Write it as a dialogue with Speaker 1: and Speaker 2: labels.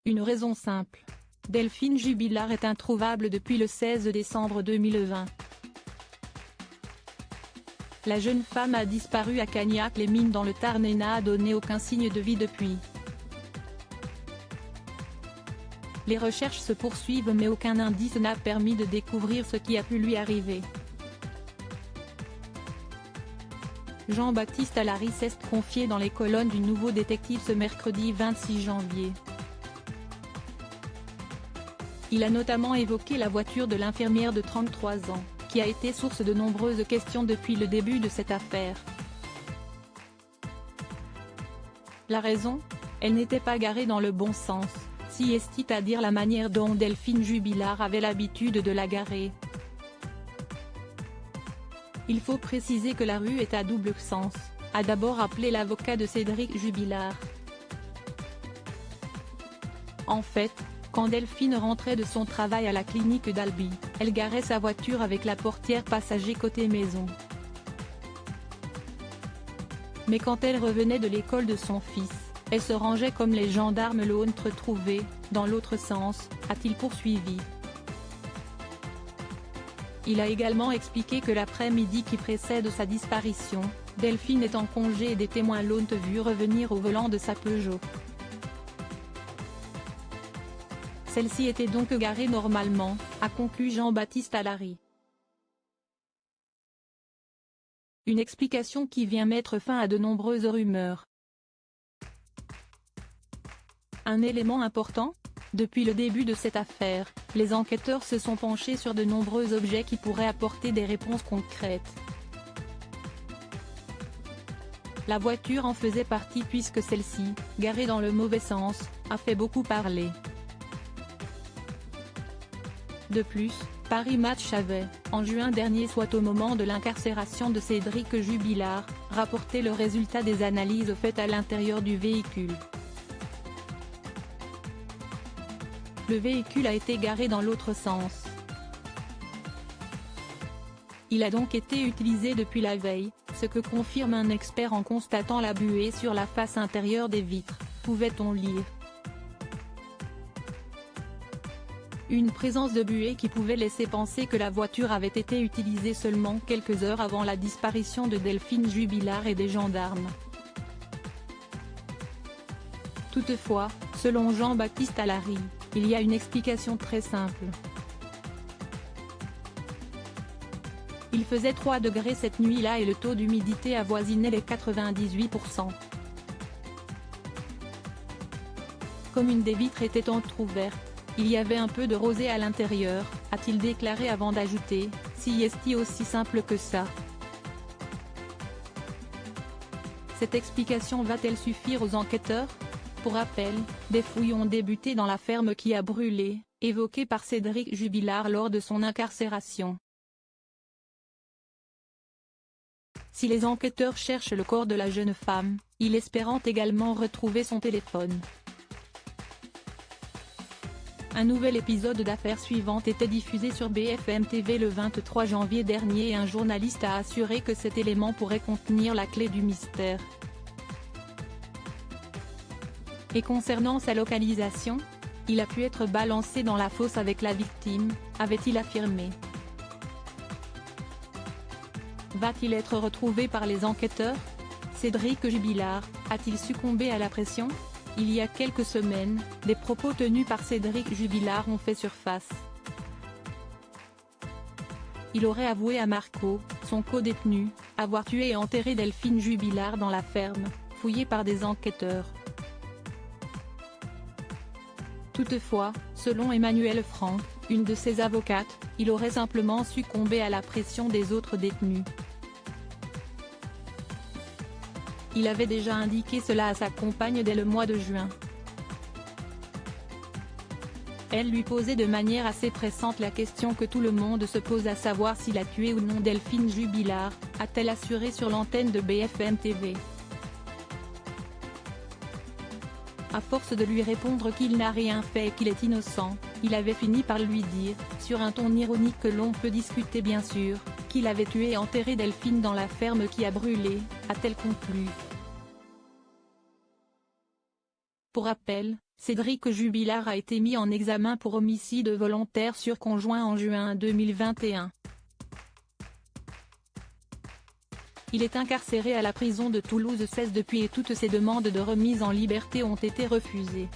Speaker 1: Une raison simple. Delphine Jubilard est introuvable depuis le 16 décembre 2020. La jeune femme a disparu à Cagnac-les-Mines dans le Tarn et n'a donné aucun signe de vie depuis. Les recherches se poursuivent mais aucun indice n'a permis de découvrir ce qui a pu lui arriver. Jean-Baptiste Allary s'est confié dans les colonnes du Nouveau Détective ce mercredi 26 janvier. Il a notamment évoqué la voiture de l'infirmière de 33 ans, qui a été source de nombreuses questions depuis le début de cette affaire. La raison ? Elle n'était pas garée dans le bon sens, c'est-à-dire la manière dont Delphine Jubilard avait l'habitude de la garer. Il faut préciser que la rue est à double sens, a d'abord appelé l'avocat de Cédric Jubilard. En fait, quand Delphine rentrait de son travail à la clinique d'Albi, elle garait sa voiture avec la portière passager côté maison. Mais quand elle revenait de l'école de son fils, elle se rangeait comme les gendarmes l'ont retrouvée, dans l'autre sens, a-t-il poursuivi. Il a également expliqué que l'après-midi qui précède sa disparition, Delphine est en congé et des témoins l'ont vu revenir au volant de sa Peugeot. Celle-ci était donc garée normalement, a conclu Jean-Baptiste Allary. Une explication qui vient mettre fin à de nombreuses rumeurs. Un élément important ? Depuis le début de cette affaire, les enquêteurs se sont penchés sur de nombreux objets qui pourraient apporter des réponses concrètes. La voiture en faisait partie puisque celle-ci, garée dans le mauvais sens, a fait beaucoup parler. De plus, Paris Match avait, en juin dernier soit au moment de l'incarcération de Cédric Jubilard, rapporté le résultat des analyses faites à l'intérieur du véhicule. Le véhicule a été garé dans l'autre sens. Il a donc été utilisé depuis la veille, ce que confirme un expert en constatant la buée sur la face intérieure des vitres, pouvait-on lire. Une présence de buée qui pouvait laisser penser que la voiture avait été utilisée seulement quelques heures avant la disparition de Delphine Jubilard et des gendarmes. Toutefois, selon Jean-Baptiste Allary, il y a une explication très simple. Il faisait 3 degrés cette nuit-là et le taux d'humidité avoisinait les 98%. Comme une des vitres était entrouverte, il y avait un peu de rosée à l'intérieur, a-t-il déclaré avant d'ajouter, si est-il aussi simple que ça ? Cette explication va-t-elle suffire aux enquêteurs ? Pour rappel, des fouilles ont débuté dans la ferme qui a brûlé, évoquée par Cédric Jubilard lors de son incarcération. Si les enquêteurs cherchent le corps de la jeune femme, ils espérant également retrouver son téléphone. Un nouvel épisode d'Affaires suivantes était diffusé sur BFM TV le 23 janvier dernier et un journaliste a assuré que cet élément pourrait contenir la clé du mystère. Et concernant sa localisation, il a pu être balancé dans la fosse avec la victime, avait-il affirmé. Va-t-il être retrouvé par les enquêteurs ? Cédric Jubilard, a-t-il succombé à la pression ? Il y a quelques semaines, des propos tenus par Cédric Jubilard ont fait surface. Il aurait avoué à Marco, son co-détenu, avoir tué et enterré Delphine Jubilard dans la ferme, fouillée par des enquêteurs. Toutefois, selon Emmanuelle Franck, une de ses avocates, il aurait simplement succombé à la pression des autres détenus. Il avait déjà indiqué cela à sa compagne dès le mois de juin. Elle lui posait de manière assez pressante la question que tout le monde se pose à savoir s'il a tué ou non Delphine Jubilard, a-t-elle assuré sur l'antenne de BFM TV. À force de lui répondre qu'il n'a rien fait et qu'il est innocent, il avait fini par lui dire, sur un ton ironique que l'on peut discuter bien sûr, qu'il avait tué et enterré Delphine dans la ferme qui a brûlé, a-t-elle conclu. Pour rappel, Cédric Jubilard a été mis en examen pour homicide volontaire sur conjoint en juin 2021. Il est incarcéré à la prison de Toulouse 16 depuis et toutes ses demandes de remise en liberté ont été refusées.